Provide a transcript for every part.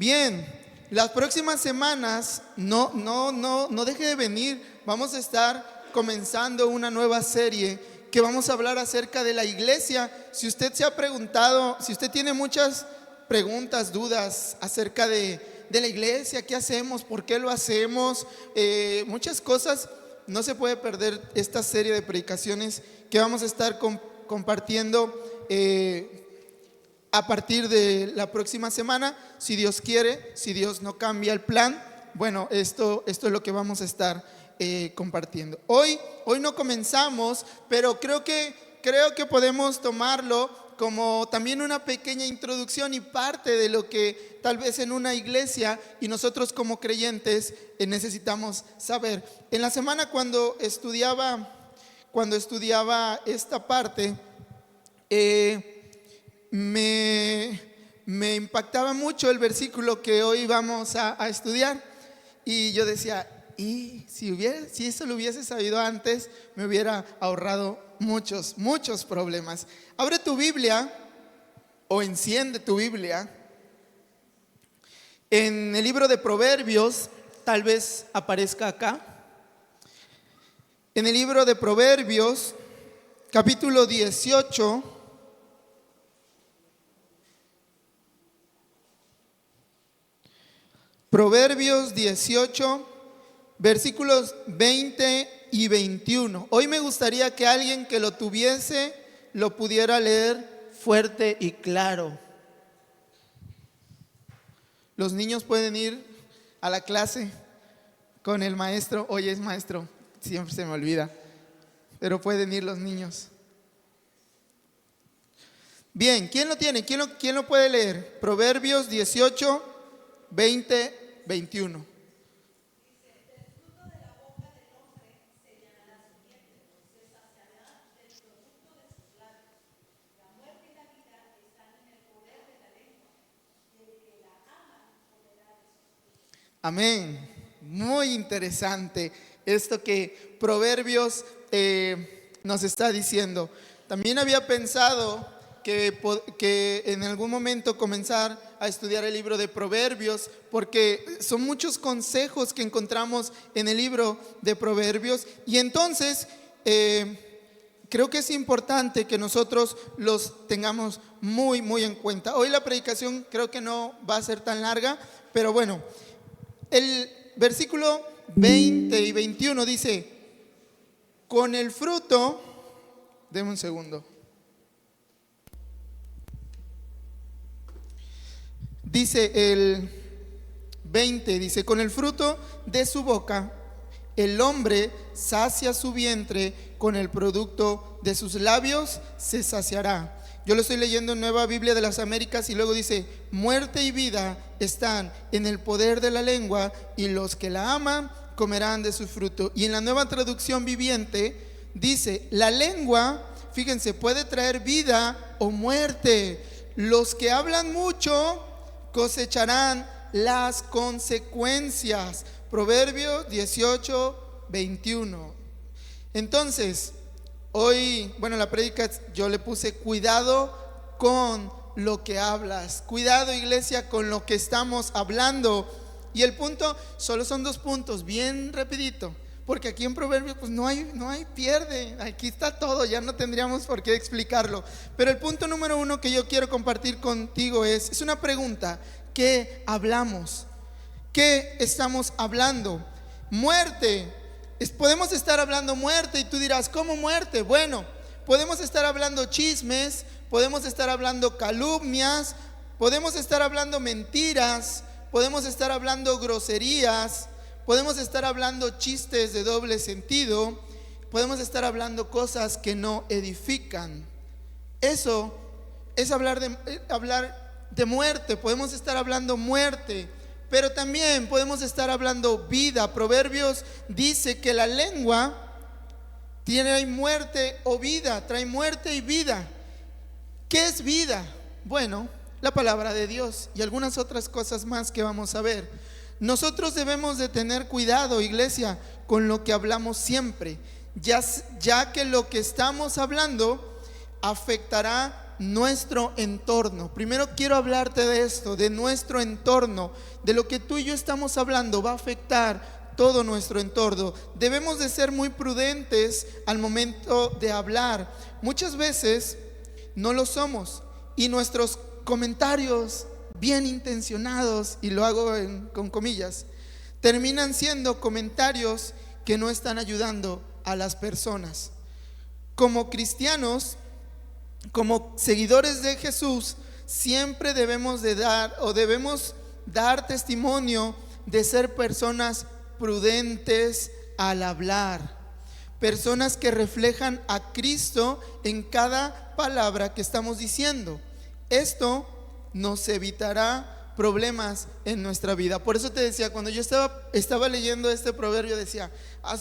Bien, las próximas semanas no deje de venir. Vamos a estar comenzando una nueva serie que vamos a hablar acerca de la iglesia. Si usted se ha preguntado, si usted tiene muchas preguntas, dudas acerca de la iglesia, ¿qué hacemos? ¿Por qué lo hacemos? Muchas cosas. No se puede perder esta serie de predicaciones que vamos a estar compartiendo a partir de la próxima semana, si Dios quiere, si Dios no cambia el plan. Bueno, esto es lo que vamos a estar compartiendo. Hoy no comenzamos, pero creo que podemos tomarlo como también una pequeña introducción y parte de lo que tal vez en una iglesia y nosotros como creyentes necesitamos saber. En la semana cuando estudiaba esta parte, me impactaba mucho el versículo que hoy vamos a estudiar, y yo decía, y si eso lo hubiese sabido antes, me hubiera ahorrado muchos problemas. Abre tu Biblia o enciende tu Biblia en el libro de Proverbios. Tal vez aparezca acá. En el libro de Proverbios, capítulo 18, Proverbios 18, versículos 20 y 21. Hoy me gustaría que alguien que lo tuviese lo pudiera leer fuerte y claro. Los niños pueden ir a la clase con el maestro. Hoy es maestro, siempre se me olvida, pero pueden ir los niños. Bien, ¿quién lo tiene? ¿Quién lo puede leer? Proverbios 18, 20, 21. Amén. Muy interesante esto que Proverbios nos está diciendo. También había pensado que en algún momento comenzar a estudiar el libro de Proverbios, porque son muchos consejos que encontramos en el libro de Proverbios, y entonces creo que es importante que nosotros los tengamos muy en cuenta. Hoy la predicación creo que no va a ser tan larga, pero bueno, el versículo 20 y 21 dice: con el fruto, deme un segundo. Dice el 20, dice: con el fruto de su boca el hombre sacia su vientre, con el producto de sus labios se saciará. Yo lo estoy leyendo en Nueva Biblia de las Américas, y luego dice: muerte y vida están en el poder de la lengua, y los que la aman comerán de su fruto. Y en la Nueva Traducción Viviente dice: la lengua, fíjense, puede traer vida o muerte. Los que hablan mucho cosecharán las consecuencias. Proverbios 18, 21. Entonces, hoy, la prédica yo le puse: cuidado con lo que hablas. Cuidado, iglesia, con lo que estamos hablando. Y el punto, solo son 2 puntos, bien rapidito, porque aquí en Proverbios pues no hay pierde. Aquí está todo, ya no tendríamos por qué explicarlo. Pero el punto número 1 que yo quiero compartir contigo es una pregunta: ¿qué hablamos? ¿Qué estamos hablando? Muerte. Podemos estar hablando muerte, y tú dirás: ¿cómo muerte? Bueno, podemos estar hablando chismes, podemos estar hablando calumnias, podemos estar hablando mentiras, podemos estar hablando groserías, podemos estar hablando chistes de doble sentido, podemos estar hablando cosas que no edifican. Eso es hablar de muerte. Podemos estar hablando muerte, pero también podemos estar hablando vida. Proverbios dice que la lengua trae muerte o vida, trae muerte y vida. ¿Qué es vida? Bueno, la palabra de Dios y algunas otras cosas más que vamos a ver. Nosotros debemos de tener cuidado, iglesia, con lo que hablamos siempre, ya que lo que estamos hablando afectará nuestro entorno. Primero quiero hablarte de esto, de nuestro entorno, de lo que tú y yo estamos hablando va a afectar todo nuestro entorno. Debemos de ser muy prudentes al momento de hablar. Muchas veces no lo somos y nuestros comentarios bien intencionados, y lo hago con comillas, terminan siendo comentarios que no están ayudando a las personas. Como cristianos, como seguidores de Jesús, siempre debemos dar testimonio de ser personas prudentes al hablar, personas que reflejan a Cristo en cada palabra que estamos diciendo. Esto nos evitará problemas en nuestra vida. Por eso te decía, cuando yo estaba leyendo este proverbio, decía,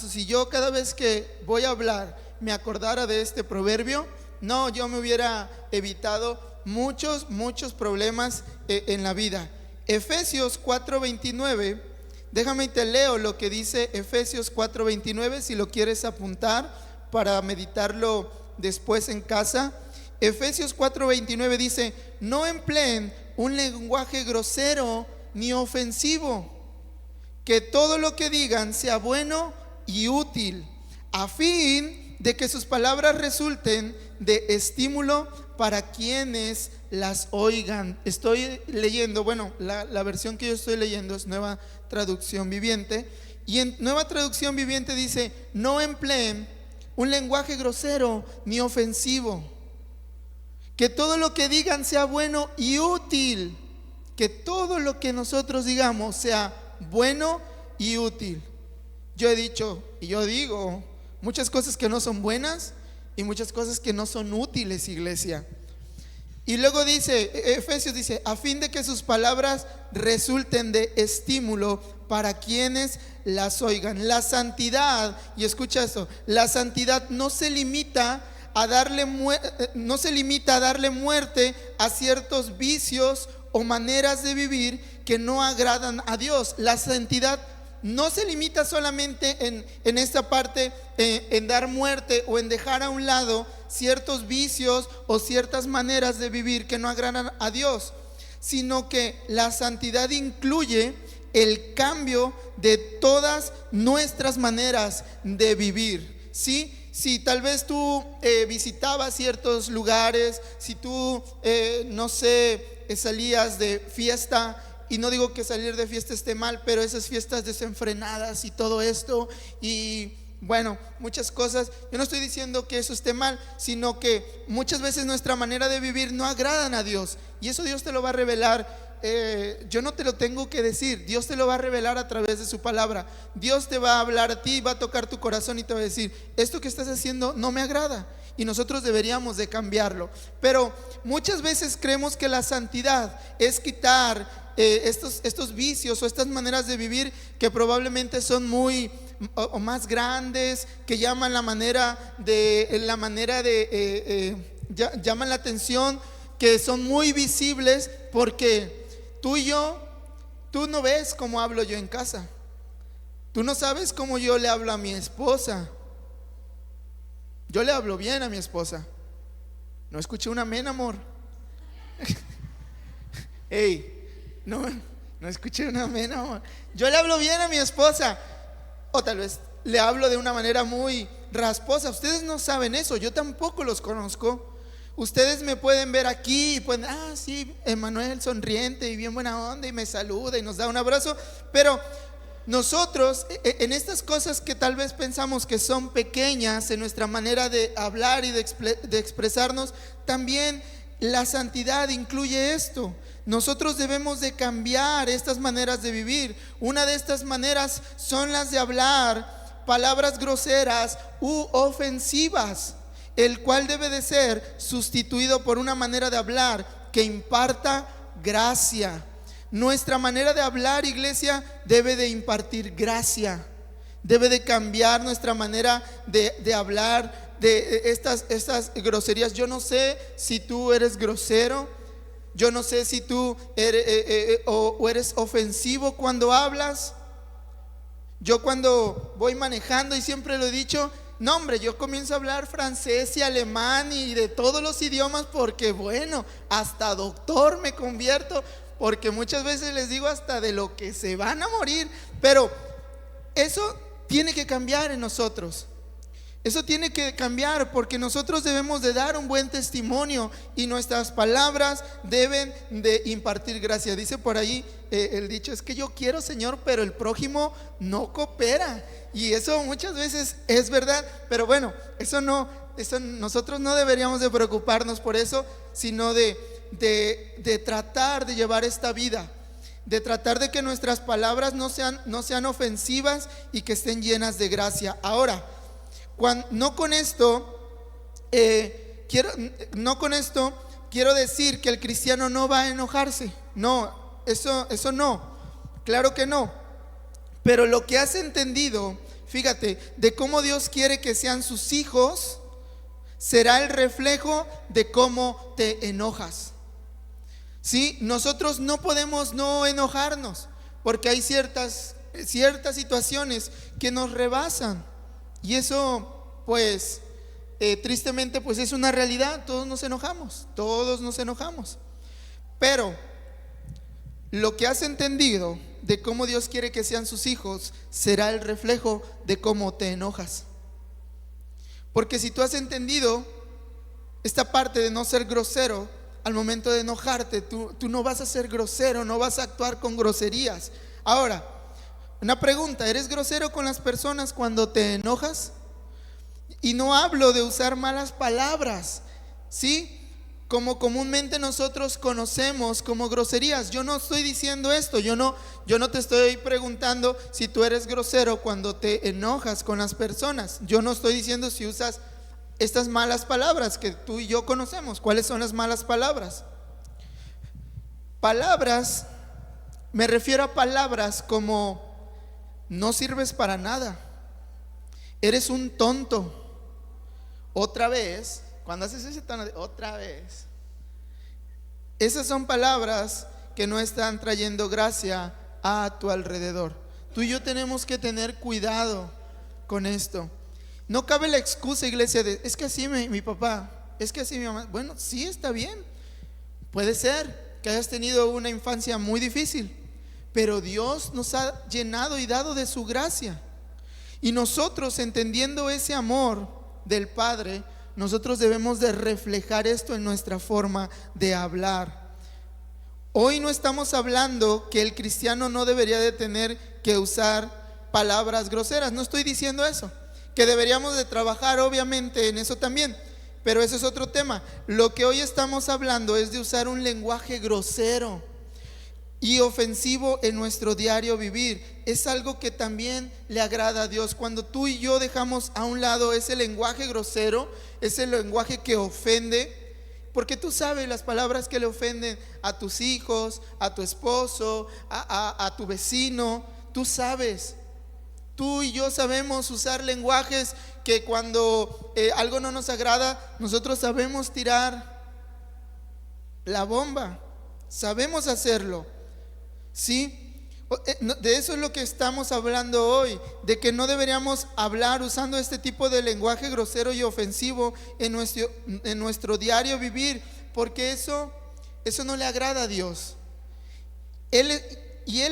si yo cada vez que voy a hablar me acordara de este proverbio, no, yo me hubiera evitado muchos problemas en la vida. Efesios 4:29, déjame y te leo lo que dice Efesios 4:29, si lo quieres apuntar para meditarlo después en casa. Efesios 4:29 dice: no empleen un lenguaje grosero ni ofensivo, que todo lo que digan sea bueno y útil, a fin de que sus palabras resulten de estímulo para quienes las oigan. Estoy leyendo, la versión que yo estoy leyendo es Nueva Traducción Viviente, y en Nueva Traducción Viviente dice: no empleen un lenguaje grosero ni ofensivo, que todo lo que digan sea bueno y útil, que todo lo que nosotros digamos sea bueno y útil. Yo he dicho y yo digo muchas cosas que no son buenas y muchas cosas que no son útiles, iglesia. Y luego dice, Efesios dice, a fin de que sus palabras resulten de estímulo para quienes las oigan. La santidad, y escucha esto, la santidad no se limita a darle muerte a ciertos vicios o maneras de vivir que no agradan a Dios. La santidad no se limita solamente en esta parte, en dar muerte o en dejar a un lado ciertos vicios o ciertas maneras de vivir que no agradan a Dios, sino que la santidad incluye el cambio de todas nuestras maneras de vivir, ¿sí? Si tal vez tú visitabas ciertos lugares, si tú, salías de fiesta, y no digo que salir de fiesta esté mal, pero esas fiestas desenfrenadas y todo esto, y muchas cosas, yo no estoy diciendo que eso esté mal, sino que muchas veces nuestra manera de vivir no agradan a Dios, y eso Dios te lo va a revelar. Yo no te lo tengo que decir, Dios te lo va a revelar a través de su palabra. Dios te va a hablar a ti, va a tocar tu corazón y te va a decir: esto que estás haciendo no me agrada, y nosotros deberíamos de cambiarlo. Pero muchas veces creemos que la santidad es quitar estos vicios o estas maneras de vivir que probablemente son muy o más grandes, que llaman llaman la atención, que son muy visibles, porque tú no ves cómo hablo yo en casa, tú no sabes cómo yo le hablo a mi esposa. Yo le hablo bien a mi esposa. No escuché un amén, amor. No escuché un amén, amor. Yo le hablo bien a mi esposa, o tal vez le hablo de una manera muy rasposa. Ustedes no saben eso, yo tampoco los conozco. Ustedes me pueden ver aquí y pueden, sí, Emanuel sonriente y bien buena onda y me saluda y nos da un abrazo, pero nosotros en estas cosas que tal vez pensamos que son pequeñas en nuestra manera de hablar y de expresarnos, también la santidad incluye esto. Nosotros debemos de cambiar estas maneras de vivir. Una de estas maneras son las de hablar palabras groseras u ofensivas, el cual debe de ser sustituido por una manera de hablar que imparta gracia. Nuestra manera de hablar, iglesia, debe de impartir gracia. Debe de cambiar nuestra manera de hablar, de estas groserías. Yo no sé si tú eres grosero, yo no sé si tú eres ofensivo cuando hablas. Yo cuando voy manejando, y siempre lo he dicho, no hombre, yo comienzo a hablar francés y alemán y de todos los idiomas porque bueno, hasta doctor me convierto, porque muchas veces les digo hasta de lo que se van a morir. Pero eso tiene que cambiar en nosotros. Eso tiene que cambiar porque nosotros debemos de dar un buen testimonio y nuestras palabras deben de impartir gracia. Dice por ahí el dicho, es que yo quiero, Señor, pero el prójimo no coopera. Y eso muchas veces es verdad, pero bueno, eso nosotros no deberíamos de preocuparnos por eso, sino de tratar de llevar esta vida, de tratar de que nuestras palabras no sean ofensivas y que estén llenas de gracia. Ahora, no con esto quiero decir que el cristiano no va a enojarse. No, eso no, claro que no. Pero lo que has entendido, fíjate, de cómo Dios quiere que sean sus hijos, será el reflejo de cómo te enojas. ¿Sí? Nosotros no podemos no enojarnos, porque hay ciertas situaciones que nos rebasan. Y eso, pues, tristemente, pues es una realidad. Todos nos enojamos. Pero lo que has entendido de cómo Dios quiere que sean sus hijos será el reflejo de cómo te enojas. Porque si tú has entendido esta parte de no ser grosero al momento de enojarte, tú no vas a ser grosero, no vas a actuar con groserías. Ahora, una pregunta, ¿eres grosero con las personas cuando te enojas? Y no hablo de usar malas palabras, ¿sí? Como comúnmente nosotros conocemos como groserías. Yo no estoy diciendo esto, yo no te estoy preguntando si tú eres grosero cuando te enojas con las personas. Yo no estoy diciendo si usas estas malas palabras que tú y yo conocemos. ¿Cuáles son las malas palabras? Palabras, me refiero a palabras como: no sirves para nada, eres un tonto, otra vez. Cuando haces ese tono de otra vez, esas son palabras que no están trayendo gracia a tu alrededor. Tú y yo tenemos que tener cuidado con esto. No cabe la excusa, iglesia, de es que así mi papá, es que así mi mamá. Bueno, sí, está bien, puede ser que hayas tenido una infancia muy difícil, pero Dios nos ha llenado y dado de su gracia. Y nosotros, entendiendo ese amor del Padre, nosotros debemos de reflejar esto en nuestra forma de hablar. Hoy no estamos hablando que el cristiano no debería de tener que usar palabras groseras. No estoy diciendo eso, que deberíamos de trabajar obviamente en eso también, pero ese es otro tema. Lo que hoy estamos hablando es de usar un lenguaje grosero y ofensivo en nuestro diario vivir. Es algo que también le agrada a Dios. Cuando tú y yo dejamos a un lado ese lenguaje grosero, ese lenguaje que ofende, porque tú sabes las palabras que le ofenden a tus hijos, a tu esposo, a tu vecino. Tú sabes, tú y yo sabemos usar lenguajes que cuando algo no nos agrada, nosotros sabemos tirar la bomba, sabemos hacerlo. ¿Sí? De eso es lo que estamos hablando hoy, de que no deberíamos hablar usando este tipo de lenguaje grosero y ofensivo en nuestro diario vivir, porque eso no le agrada a Dios. Él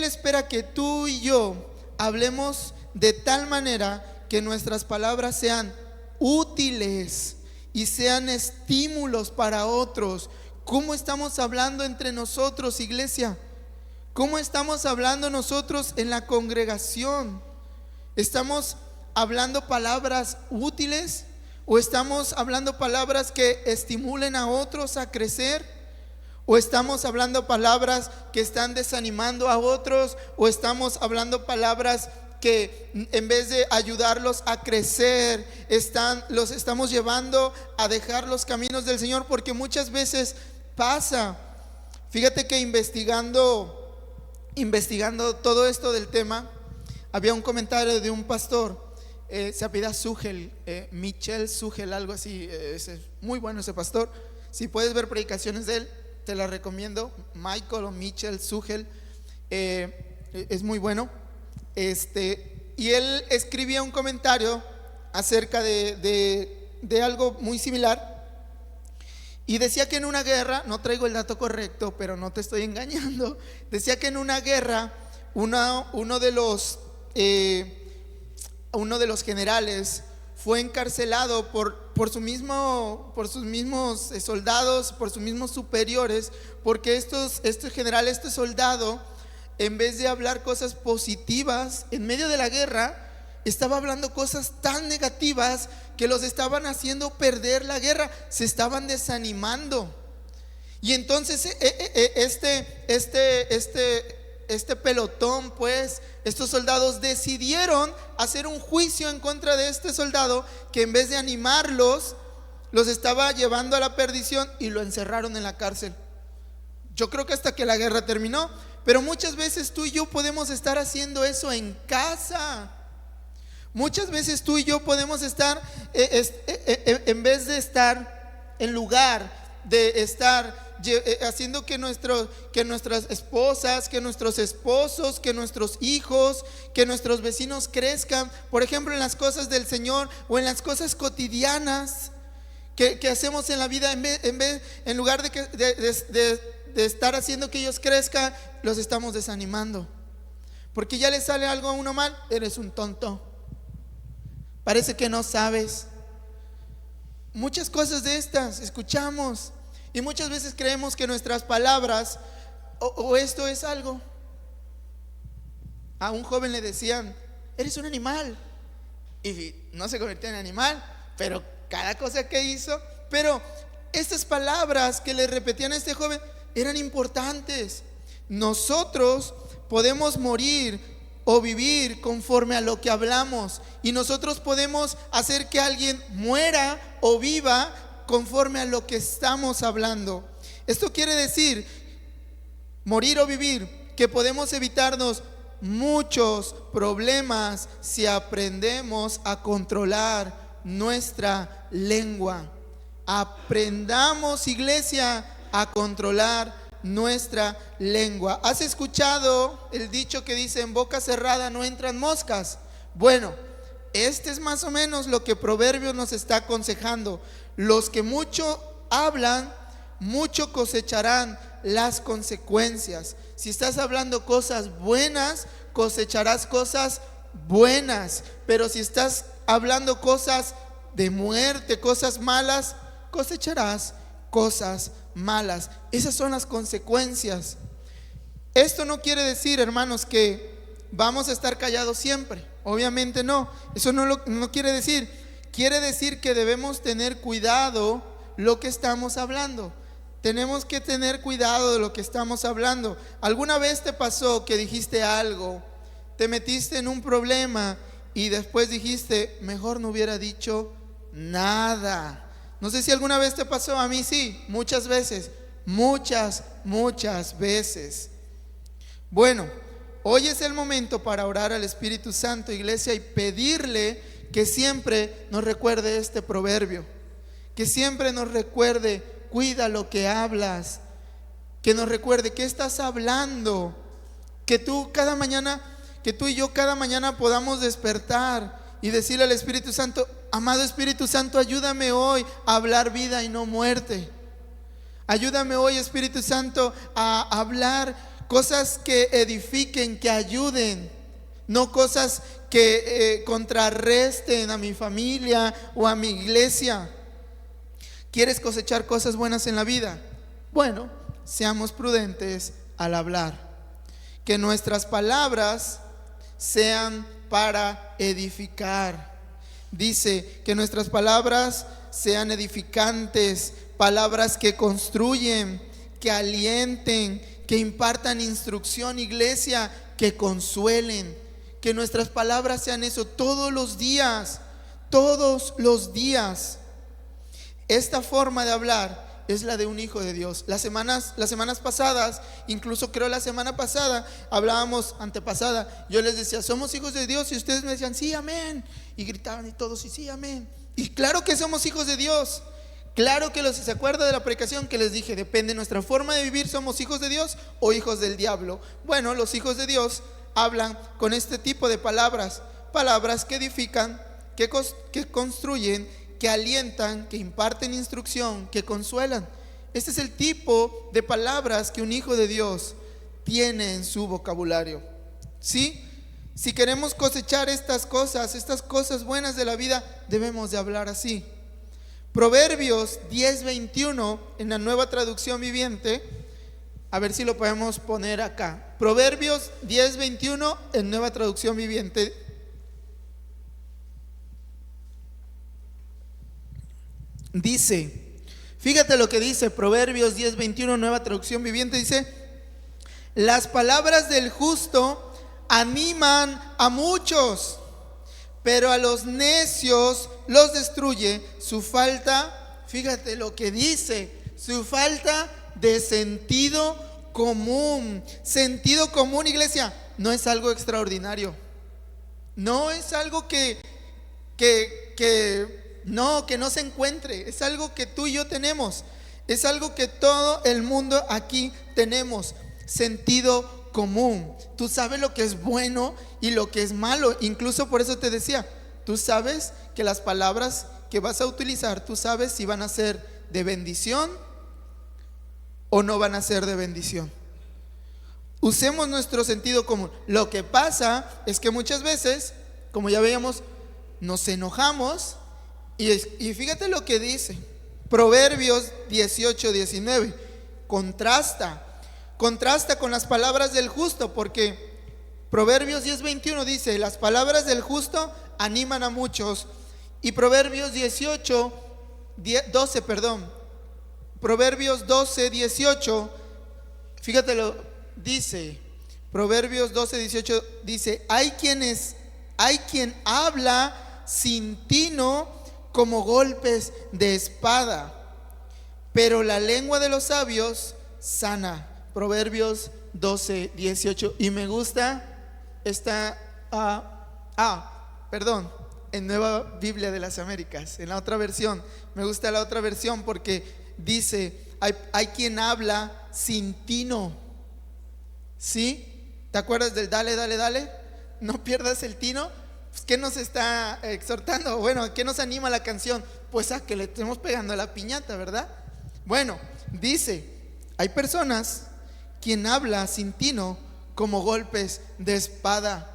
espera que tú y yo hablemos de tal manera que nuestras palabras sean útiles y sean estímulos para otros. ¿Cómo estamos hablando entre nosotros, iglesia? ¿Cómo estamos hablando nosotros en la congregación? ¿Estamos hablando palabras útiles o estamos hablando palabras que estimulen a otros a crecer? ¿O estamos hablando palabras que están desanimando a otros? ¿O estamos hablando palabras que en vez de ayudarlos a crecer, los estamos llevando a dejar los caminos del Señor? Porque muchas veces pasa. Fíjate que investigando todo esto del tema, había un comentario de un pastor, se apellida Sugel, Michel Sugel, algo así. Es muy bueno ese pastor. Si puedes ver predicaciones de él, te las recomiendo. Michael o Michel Sugel, es muy bueno. Y él escribía un comentario acerca de algo muy similar. Y decía que en una guerra, no traigo el dato correcto, pero no te estoy engañando, decía que en una guerra uno de los generales fue encarcelado por sus mismos soldados, por sus mismos superiores, porque este general, este soldado, en vez de hablar cosas positivas en medio de la guerra, estaba hablando cosas tan negativas que los estaban haciendo perder la guerra, se estaban desanimando. Y entonces este pelotón, pues, estos soldados decidieron hacer un juicio en contra de este soldado que en vez de animarlos, los estaba llevando a la perdición, y lo encerraron en la cárcel. Yo creo que hasta que la guerra terminó. Pero muchas veces tú y yo podemos estar haciendo eso en casa. Muchas veces tú y yo podemos estar, en vez de estar, en lugar de estar haciendo que nuestras esposas, que nuestros esposos, que nuestros hijos, que nuestros vecinos crezcan, por ejemplo, en las cosas del Señor o en las cosas cotidianas que hacemos en la vida, en lugar de estar haciendo que ellos crezcan, los estamos desanimando. Porque ya le sale algo a uno mal, eres un tonto, parece que no sabes. Muchas cosas de estas escuchamos, y muchas veces creemos que nuestras palabras o esto es algo. A un joven le decían, eres un animal, y no se convirtió en animal, pero cada cosa que hizo. Pero estas palabras que le repetían a este joven eran importantes. Nosotros podemos morir o vivir conforme a lo que hablamos, y nosotros podemos hacer que alguien muera o viva conforme a lo que estamos hablando. Esto quiere decir, morir o vivir, que podemos evitarnos muchos problemas si aprendemos a controlar nuestra lengua. Aprendamos, iglesia, a controlar nuestra lengua. ¿Has escuchado el dicho que dice, en boca cerrada no entran moscas? Bueno, este es más o menos lo que Proverbios nos está aconsejando. Los que mucho hablan, mucho cosecharán las consecuencias. Si estás hablando cosas buenas, cosecharás cosas buenas. Pero si estás hablando cosas de muerte, cosas malas, cosecharás cosas malas. Esas son las consecuencias. Esto no quiere decir, hermanos, que vamos a estar callados siempre. Obviamente no. Eso no quiere decir. Quiere decir que debemos tener cuidado lo que estamos hablando. Tenemos que tener cuidado de lo que estamos hablando. ¿Alguna vez te pasó que dijiste algo, te metiste en un problema y después dijiste, mejor no hubiera dicho nada? No sé si alguna vez te pasó. A mí sí, muchas veces. Muchas veces. Bueno, hoy es el momento para orar al Espíritu Santo, iglesia, y pedirle que siempre nos recuerde este proverbio, que siempre nos recuerde, cuida lo que hablas, que nos recuerde qué estás hablando, que tú y yo cada mañana podamos despertar y decirle al Espíritu Santo, amado Espíritu Santo, ayúdame hoy a hablar vida y no muerte. Ayúdame hoy, Espíritu Santo, a hablar cosas que edifiquen, que ayuden, no cosas que contrarresten a mi familia o a mi iglesia. ¿Quieres cosechar cosas buenas en la vida? Bueno, seamos prudentes al hablar. Que nuestras palabras sean para edificar. Dice que nuestras palabras sean edificantes, palabras que construyen, que alienten, que impartan instrucción, iglesia, que consuelen. Que nuestras palabras sean eso todos los días, todos los días. Esta forma de hablar es la de un hijo de Dios. Las semanas pasadas, incluso creo la semana pasada, hablábamos, antepasada, yo les decía, somos hijos de Dios, y ustedes me decían, sí, amén, y gritaban y todos, y sí, amén. Y claro que somos hijos de Dios. Claro que ¿se acuerda de la predicación que les dije? Depende de nuestra forma de vivir, somos hijos de Dios o hijos del diablo. Bueno, los hijos de Dios hablan con este tipo de palabras, palabras que edifican, que construyen, que alientan, que imparten instrucción, que consuelan. Este es el tipo de palabras que un hijo de Dios tiene en su vocabulario. ¿Sí? Si queremos cosechar estas cosas buenas de la vida, debemos de hablar así. Proverbios 10:21 en la Nueva Traducción Viviente, a ver si lo podemos poner acá. Proverbios 10:21 en Nueva Traducción Viviente. Dice, fíjate lo que dice Proverbios 10:21 Nueva Traducción Viviente, dice: las palabras del justo animan a muchos, pero a los necios los destruye su falta, fíjate lo que dice, su falta de sentido común. Sentido común, iglesia, no es algo extraordinario. No es algo que no se encuentre. Es algo que tú y yo tenemos. Es algo que todo el mundo aquí tenemos. Sentido común. Tú sabes lo que es bueno y lo que es malo. Incluso por eso te decía, tú sabes que las palabras que vas a utilizar, tú sabes si van a ser de bendición o no van a ser de bendición. Usemos nuestro sentido común. Lo que pasa es que muchas veces, como ya veíamos, nos enojamos y fíjate lo que dice Proverbios 18:19. Contrasta con las palabras del justo, porque Proverbios 10:21 dice: las palabras del justo animan a muchos. Y Proverbios 12:18, fíjate lo dice. Proverbios 12:18 dice: hay quien habla sin tino como golpes de espada, pero la lengua de los sabios sana. Proverbios 12:18. Y me gusta esta en Nueva Biblia de las Américas, en la otra versión. Me gusta la otra versión porque dice: hay quien habla sin tino. ¿Sí? ¿Te acuerdas del dale, dale, dale? No pierdas el tino. Pues, ¿qué nos está exhortando? Bueno, ¿qué nos anima la canción? Pues a que le estemos pegando a la piñata, ¿verdad? Bueno, dice: hay personas quien habla sin tino como golpes de espada.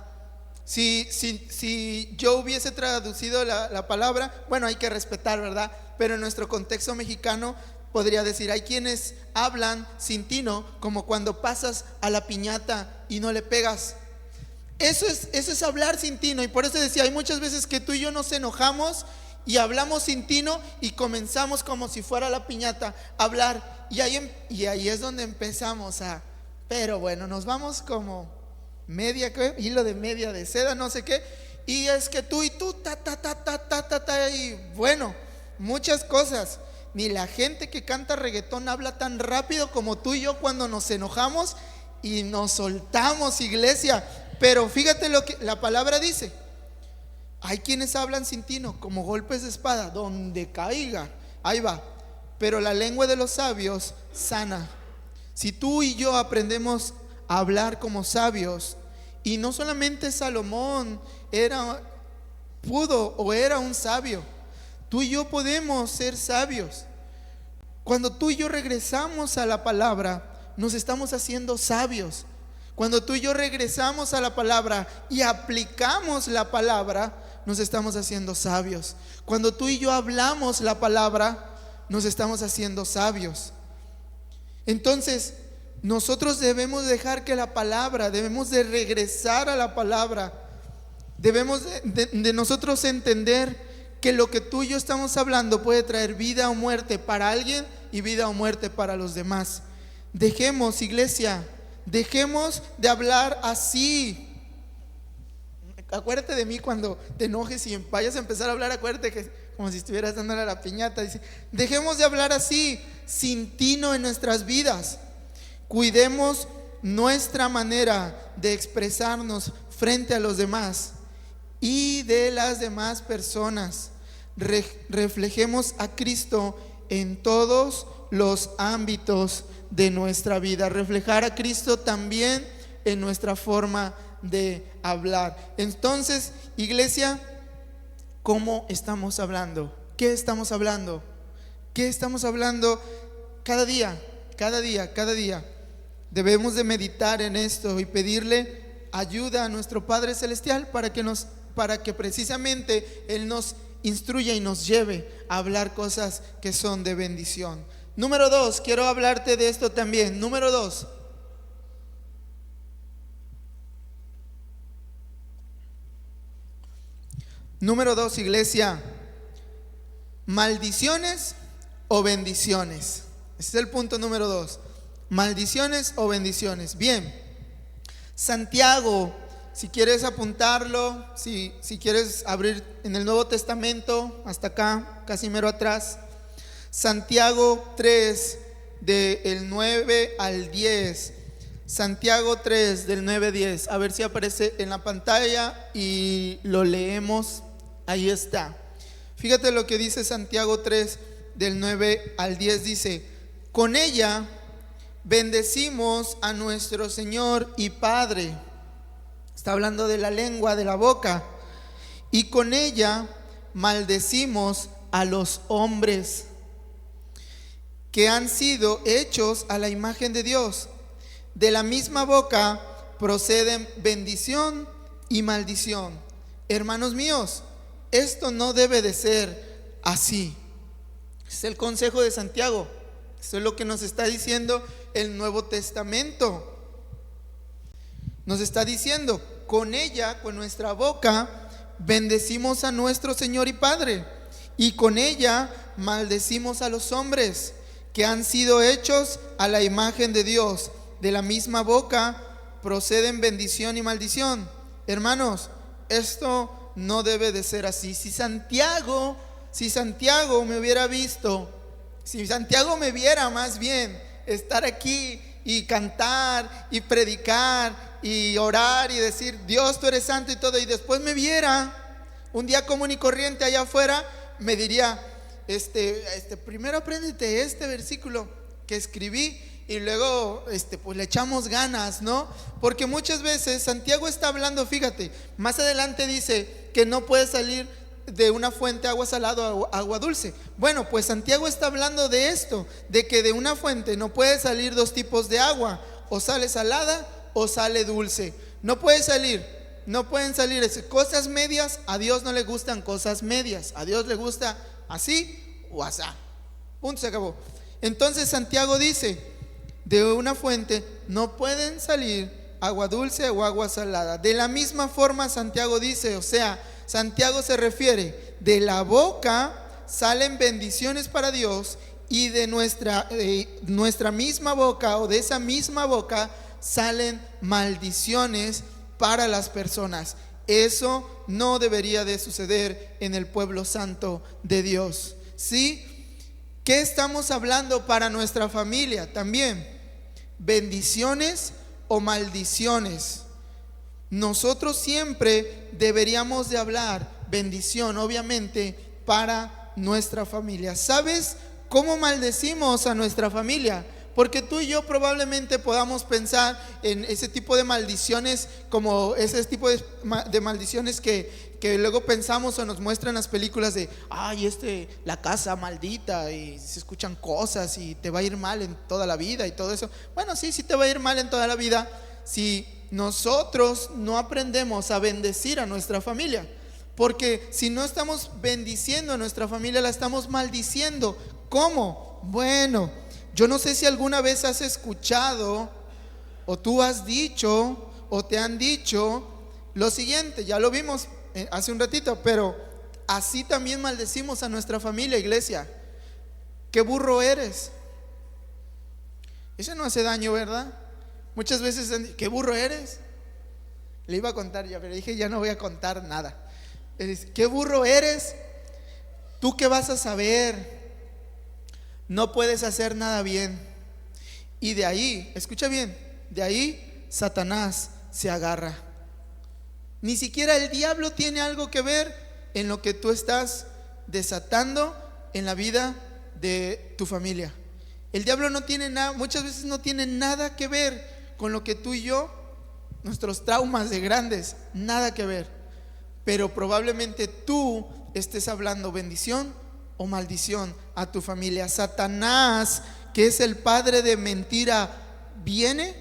Si yo hubiese traducido la palabra, bueno, hay que respetar, ¿verdad? Pero en nuestro contexto mexicano podría decir: hay quienes hablan sin tino como cuando pasas a la piñata y no le pegas. Eso es hablar sin tino. Y por eso decía, hay muchas veces que tú y yo nos enojamos y hablamos sin tino y comenzamos como si fuera la piñata a hablar. Y ahí es donde empezamos pero bueno, nos vamos como hilo de media de seda, no sé qué. Y es que tú y tú, y bueno, muchas cosas. Ni la gente que canta reggaetón habla tan rápido como tú y yo cuando nos enojamos y nos soltamos, iglesia. Pero fíjate lo que la palabra dice: hay quienes hablan sin tino como golpes de espada, donde caiga, ahí va. Pero la lengua de los sabios sana. Si tú y yo aprendemos a hablar como sabios, y no solamente Salomón era un sabio, tú y yo podemos ser sabios. Cuando tú y yo regresamos a la palabra, nos estamos haciendo sabios. Cuando tú y yo regresamos a la palabra y aplicamos la palabra, nos estamos haciendo sabios. Cuando tú y yo hablamos la palabra, nos estamos haciendo sabios. Entonces, nosotros debemos dejar que la palabra, debemos de regresar a la palabra. Debemos de nosotros entender que lo que tú y yo estamos hablando puede traer vida o muerte para alguien y vida o muerte para los demás. Dejemos, iglesia, dejemos de hablar así. Acuérdate de mí cuando te enojes y vayas a empezar a hablar. Acuérdate que como si estuvieras dándole a la piñata. Dice: dejemos de hablar así, sin tino en nuestras vidas. Cuidemos nuestra manera de expresarnos frente a los demás y de las demás personas. Reflejemos a Cristo en todos los ámbitos de nuestra vida. Reflejar a Cristo también en nuestra forma de hablar. Entonces, iglesia, ¿Cómo estamos hablando? ¿Qué estamos hablando? ¿Qué estamos hablando cada día? Cada día, cada día. Debemos de meditar en esto y pedirle ayuda a nuestro Padre Celestial para que precisamente Él nos instruya y nos lleve a hablar cosas que son de bendición. Número 2, quiero hablarte de esto también. Número 2. Número 2, iglesia. ¿Maldiciones o bendiciones? Ese es el punto número 2. ¿Maldiciones o bendiciones? Bien. Santiago, si quieres apuntarlo, si quieres abrir en el Nuevo Testamento, hasta acá, casi mero atrás. Santiago 3, del 9 al 10. Santiago 3, del 9 al 10. A ver si aparece en la pantalla y lo leemos. Ahí está. Fíjate lo que dice Santiago 3, del 9 al 10. Dice: con ella bendecimos a nuestro Señor y Padre. Está hablando de la lengua, de la boca. Y con ella maldecimos a los hombres que han sido hechos a la imagen de Dios. De la misma boca proceden bendición y maldición. Hermanos míos, esto no debe de ser así. Es el consejo de Santiago. Eso es lo que nos está diciendo el Nuevo Testamento. Nos está diciendo: con ella, con nuestra boca, bendecimos a nuestro Señor y Padre, y con ella maldecimos a los hombres que han sido hechos a la imagen de Dios. De la misma boca proceden bendición y maldición. Hermanos, esto no debe de ser así. Si Santiago me hubiera visto, si Santiago me viera más bien estar aquí y cantar y predicar y orar y decir: Dios, tú eres santo y todo, y después me viera un día común y corriente allá afuera, me diría: primero apréndete este versículo que escribí y luego pues le echamos ganas, ¿no? Porque muchas veces Santiago está hablando, fíjate, más adelante dice que no puede salir de una fuente agua salada o agua dulce. Bueno, pues Santiago está hablando de esto, de que de una fuente no puede salir dos tipos de agua: o sale salada o sale dulce. No pueden salir cosas medias. A Dios no le gustan cosas medias. A Dios le gusta así o asá. Punto, se acabó. Entonces Santiago dice: de una fuente no pueden salir agua dulce o agua salada. De la misma forma Santiago dice, o sea, Santiago se refiere: de la boca salen bendiciones para Dios, y de nuestra misma boca, o de esa misma boca, salen maldiciones para las personas. Eso no debería de suceder en el pueblo santo de Dios. ¿Sí? ¿Qué estamos hablando para nuestra familia también? ¿Bendiciones o maldiciones? Nosotros siempre deberíamos de hablar bendición, obviamente, para nuestra familia. ¿Sabes cómo maldecimos a nuestra familia? Porque tú y yo probablemente podamos pensar en ese tipo de maldiciones, como ese tipo de maldiciones que luego pensamos o nos muestran las películas de: ay, la casa maldita, y se escuchan cosas y te va a ir mal en toda la vida y todo eso. Bueno, sí te va a ir mal en toda la vida si nosotros no aprendemos a bendecir a nuestra familia. Porque si no estamos bendiciendo a nuestra familia, la estamos maldiciendo. ¿Cómo? Bueno, yo no sé si alguna vez has escuchado, o tú has dicho, o te han dicho lo siguiente. Ya lo vimos hace un ratito, pero así también maldecimos a nuestra familia, iglesia. ¿Qué burro eres? Eso no hace daño, ¿verdad? Muchas veces, ¿qué burro eres? Le iba a contar ya, pero dije: ya no voy a contar nada. ¿Qué burro eres? ¿Tú qué vas a saber? No puedes hacer nada bien. Y de ahí, escucha bien, de ahí Satanás se agarra. Ni siquiera el diablo tiene algo que ver en lo que tú estás desatando en la vida de tu familia. El diablo no tiene nada, muchas veces no tiene nada que ver con lo que tú y yo, nuestros traumas de grandes, nada que ver. pero probablemente tú estés hablando bendición o maldición a tu familia. Satanás, que es el padre de mentira, viene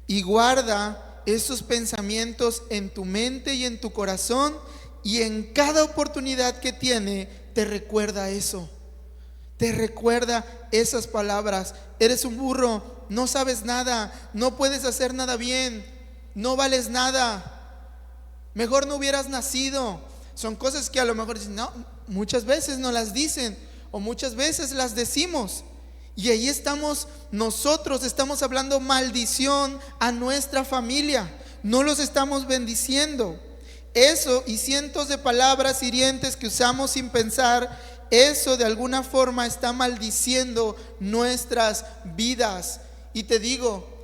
y guarda esos pensamientos en tu mente y en tu corazón, y en cada oportunidad que tiene te recuerda eso, te recuerda esas palabras: eres un burro, no sabes nada, no puedes hacer nada bien, no vales nada, mejor no hubieras nacido. Son cosas que a lo mejor dicen, no, muchas veces no las dicen, o muchas veces las decimos, y ahí estamos nosotros, estamos hablando maldición a nuestra familia, no los estamos bendiciendo. Eso y cientos de palabras hirientes que usamos sin pensar, eso de alguna forma está maldiciendo nuestras vidas. Y te digo,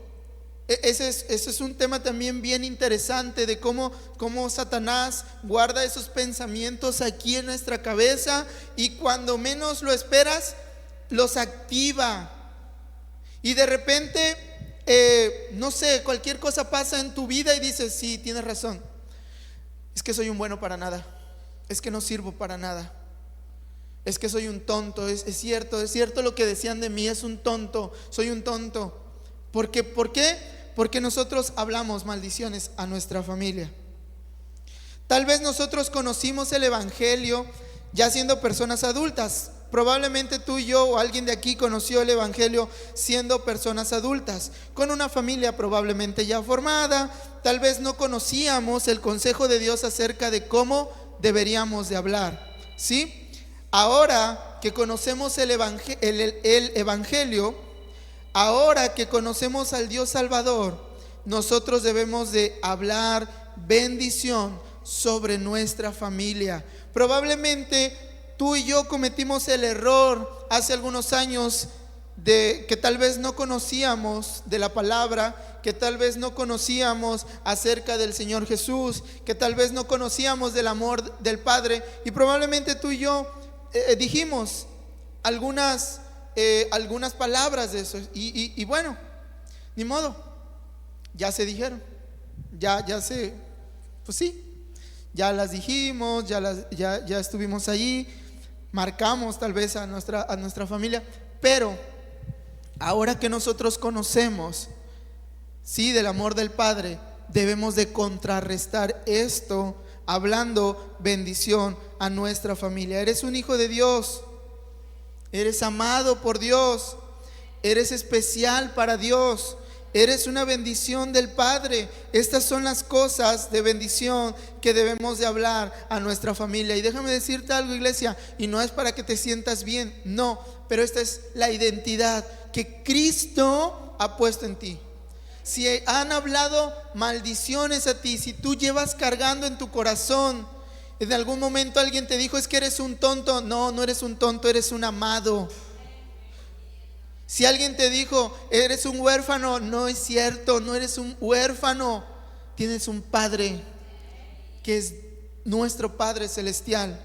ese es un tema también bien interesante, de cómo Satanás guarda esos pensamientos aquí en nuestra cabeza, y cuando menos lo esperas los activa, y de repente no sé, cualquier cosa pasa en tu vida y dices, sí, tienes razón, es que soy un bueno para nada, es que no sirvo para nada, es que soy un tonto, es cierto lo que decían de mí, es un tonto, soy un tonto. ¿Por qué? Porque nosotros hablamos maldiciones a nuestra familia. Tal vez nosotros conocimos el evangelio ya siendo personas adultas. Probablemente tú y yo o alguien de aquí conoció el evangelio siendo personas adultas, con una familia probablemente ya formada. Tal vez no conocíamos el consejo de Dios acerca de cómo deberíamos de hablar, ¿sí? Ahora que conocemos el evangelio, ahora que conocemos al Dios Salvador, nosotros debemos de hablar bendición sobre nuestra familia. Probablemente tú y yo cometimos el error hace algunos años de que tal vez no conocíamos de la palabra, que tal vez no conocíamos acerca del Señor Jesús, que tal vez no conocíamos del amor del Padre, y probablemente tú y yo dijimos algunas palabras de eso, y bueno, ni modo, ya se dijeron, pues sí, ya las dijimos, ya estuvimos allí, marcamos tal vez a nuestra familia, pero ahora que nosotros conocemos, sí, del amor del Padre, debemos de contrarrestar esto hablando bendición a nuestra familia. Eres un hijo de Dios, eres amado por Dios, eres especial para Dios, eres una bendición del Padre. Estas son las cosas de bendición que debemos de hablar a nuestra familia. Y déjame decirte algo, iglesia, y no es para que te sientas bien, no, pero esta es la identidad que Cristo ha puesto en ti. Si han hablado maldiciones a ti, si tú llevas cargando en tu corazón, en algún momento alguien te dijo, es que eres un tonto. No, no eres un tonto, eres un amado. Si alguien te dijo, eres un huérfano, no es cierto, no eres un huérfano. Tienes un Padre que es nuestro Padre celestial,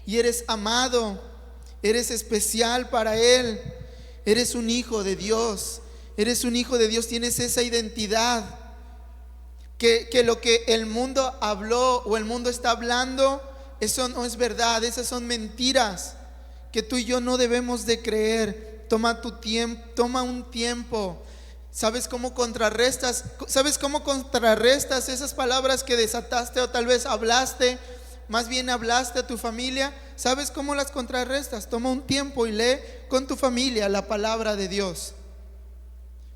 y eres amado, eres especial para Él, eres un hijo de Dios, eres un hijo de Dios, tienes esa identidad. Que lo que el mundo habló o el mundo está hablando, eso no es verdad, esas son mentiras que tú y yo no debemos de creer. Toma tu tiempo, toma un tiempo. ¿Sabes cómo contrarrestas esas palabras que desataste o tal vez hablaste? Más bien hablaste a tu familia. ¿Sabes cómo las contrarrestas? Toma un tiempo y lee con tu familia la palabra de Dios.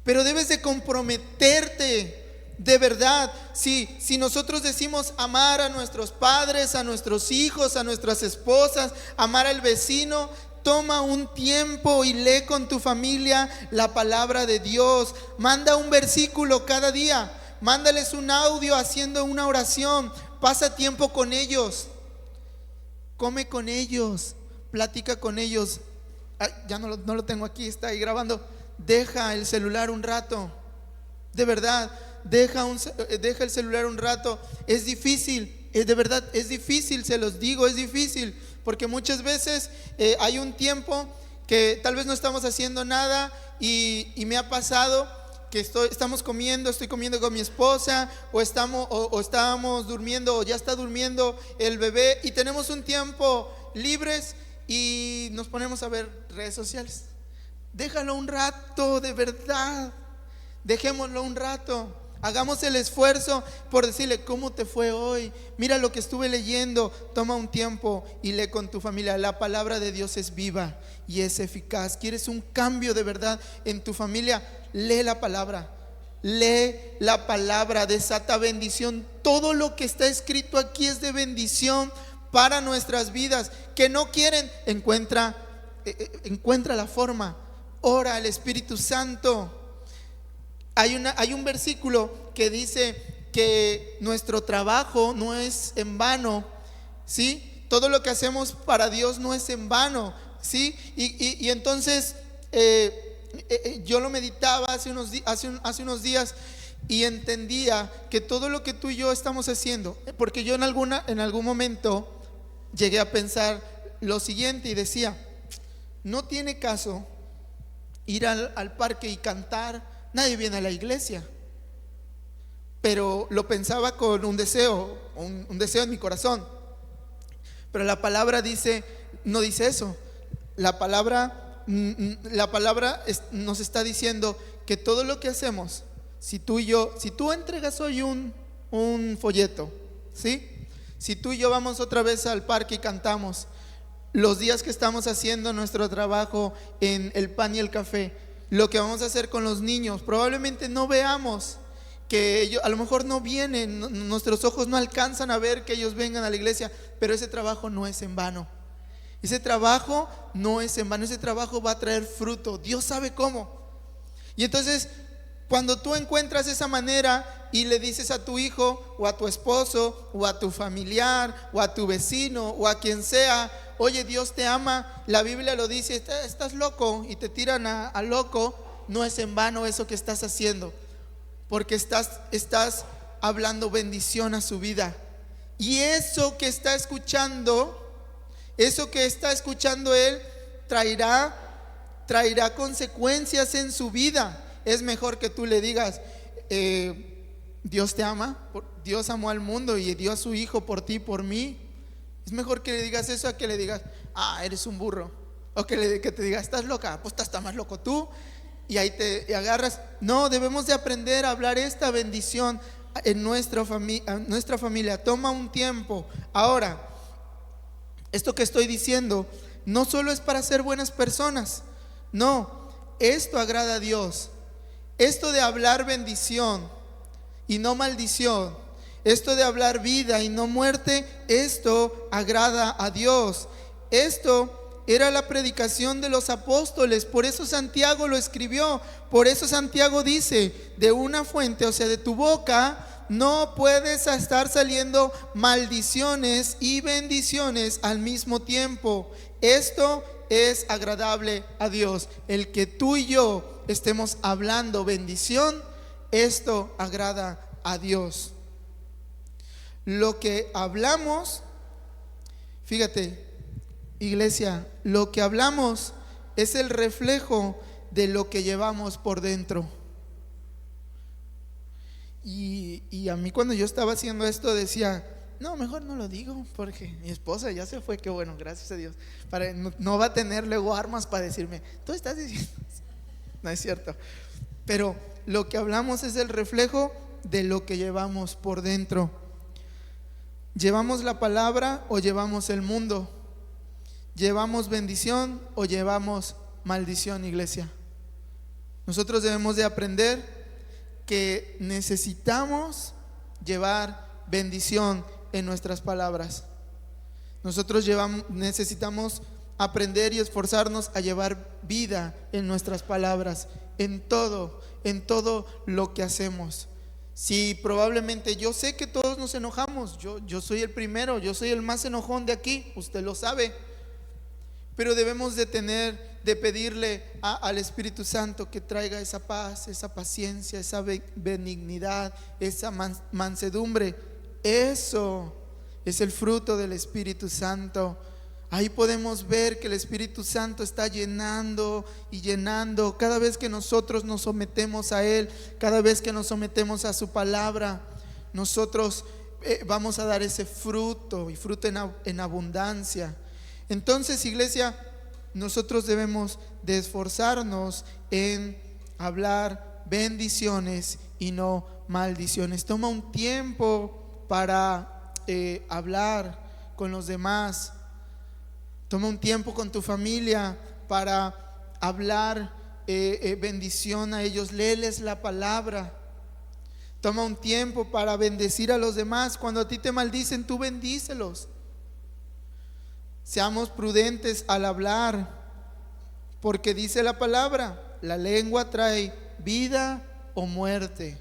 Pero debes de comprometerte. De verdad, si nosotros decimos amar a nuestros padres, a nuestros hijos, a nuestras esposas, amar al vecino, toma un tiempo y lee con tu familia la palabra de Dios. Manda un versículo cada día, mándales un audio haciendo una oración, pasa tiempo con ellos, come con ellos, platica con ellos. Ya no lo tengo aquí, está ahí grabando. Deja el celular un rato, de verdad. Deja el celular un rato. Es difícil, de verdad, es difícil, se los digo, es difícil, porque muchas veces hay un tiempo que tal vez no estamos haciendo nada, y me ha pasado que estamos comiendo, estoy comiendo con mi esposa, o estábamos durmiendo, o ya está durmiendo el bebé, y tenemos un tiempo libres y nos ponemos a ver redes sociales. Déjalo un rato, de verdad. Dejémoslo un rato. Hagamos el esfuerzo por decirle: ¿cómo te fue hoy? Mira lo que estuve leyendo. Toma un tiempo y lee con tu familia. La palabra de Dios es viva y es eficaz. ¿Quieres un cambio de verdad en tu familia? Lee la palabra. Lee la palabra, desata bendición. Todo lo que está escrito aquí es de bendición para nuestras vidas. Que no quieren, encuentra la forma. Ora al Espíritu Santo. Hay un versículo que dice que nuestro trabajo no es en vano, ¿sí? Todo lo que hacemos para Dios no es en vano, ¿sí? Y entonces yo lo meditaba hace unos días y entendía que todo lo que tú y yo estamos haciendo, porque yo en algún momento llegué a pensar lo siguiente y decía: no tiene caso ir al parque y cantar. Nadie viene a la iglesia. Pero lo pensaba con un deseo en mi corazón. Pero la palabra no dice eso. La palabra nos está diciendo que todo lo que hacemos, si tú entregas hoy un folleto, ¿sí? Si tú y yo vamos otra vez al parque y cantamos, los días que estamos haciendo nuestro trabajo en el pan y el café, lo que vamos a hacer con los niños, probablemente no veamos que ellos, a lo mejor no vienen, nuestros ojos no alcanzan a ver que ellos vengan a la iglesia, pero ese trabajo no es en vano. Ese trabajo no es en vano, ese trabajo va a traer fruto. Dios sabe cómo. Y entonces, cuando tú encuentras esa manera y le dices a tu hijo o a tu esposo o a tu familiar o a tu vecino o a quien sea: oye, Dios te ama, la Biblia lo dice, estás loco, y te tiran a loco, no es en vano eso que estás haciendo, porque estás hablando bendición a su vida. Y eso que está escuchando él traerá consecuencias en su vida. Es mejor que tú le digas: Dios te ama, Dios amó al mundo y dio a su hijo por ti y por mí. Es mejor que le digas eso a que le digas: eres un burro. O que te diga: estás loca, pues estás más loco tú. Y ahí te agarras. No, debemos de aprender a hablar esta bendición en nuestra familia. Toma un tiempo. Ahora, esto que estoy diciendo no solo es para ser buenas personas. No, esto agrada a Dios. Esto de hablar bendición y no maldición, esto de hablar vida y no muerte, esto agrada a Dios. Esto era la predicación de los apóstoles. Por eso Santiago lo escribió. Por eso Santiago dice: de una fuente, o sea, de tu boca, no puedes estar saliendo maldiciones y bendiciones al mismo tiempo. Esto es agradable a Dios. El que tú y yo estemos hablando bendición, esto agrada a Dios. Lo que hablamos, fíjate, iglesia, lo que hablamos es el reflejo de lo que llevamos por dentro. Y a mí, cuando yo estaba haciendo esto, decía: no, mejor no lo digo, porque mi esposa ya se fue. Qué bueno, gracias a Dios. No va a tener luego armas para decirme: tú estás diciendo. No es cierto. Pero lo que hablamos es el reflejo de lo que llevamos por dentro. ¿Llevamos la palabra o llevamos el mundo? ¿Llevamos bendición o llevamos maldición, iglesia? Nosotros debemos de aprender que necesitamos llevar bendición en nuestras palabras. Nosotros necesitamos aprender y esforzarnos a llevar vida en nuestras palabras, en todo lo que hacemos. Si probablemente, yo sé que todos nos enojamos, yo soy el primero, yo soy el más enojón de aquí, usted lo sabe, pero debemos de pedirle al Espíritu Santo que traiga esa paz, esa paciencia, esa benignidad, esa mansedumbre. Eso es el fruto del Espíritu Santo. Ahí podemos ver que el Espíritu Santo está llenando y llenando cada vez que nosotros nos sometemos a Él, cada vez que nos sometemos a su palabra. Nosotros vamos a dar ese fruto, y fruto en abundancia. Entonces, iglesia, nosotros debemos de esforzarnos en hablar bendiciones y no maldiciones. Toma un tiempo para hablar con los demás. Toma un tiempo con tu familia para hablar bendición a ellos. Léeles la palabra. Toma un tiempo para bendecir a los demás. Cuando a ti te maldicen, tú bendícelos. Seamos prudentes al hablar, porque dice la palabra: la lengua trae vida o muerte.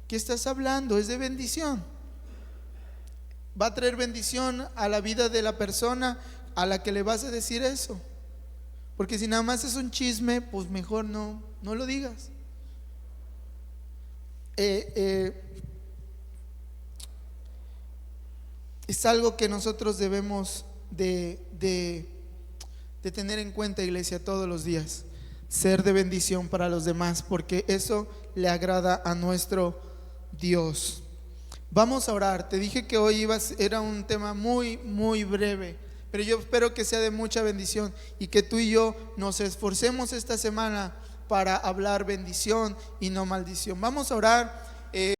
¿Qué estás hablando? Es de bendición. Va a traer bendición a la vida de la persona a la que le vas a decir eso. Porque si nada más es un chisme, pues mejor no lo digas. Es algo que nosotros debemos de tener en cuenta, iglesia, todos los días. Ser de bendición para los demás, porque eso le agrada a nuestro Dios. Vamos a orar. Te dije que hoy era un tema muy, muy breve, pero yo espero que sea de mucha bendición y que tú y yo nos esforcemos esta semana para hablar bendición y no maldición. Vamos a orar.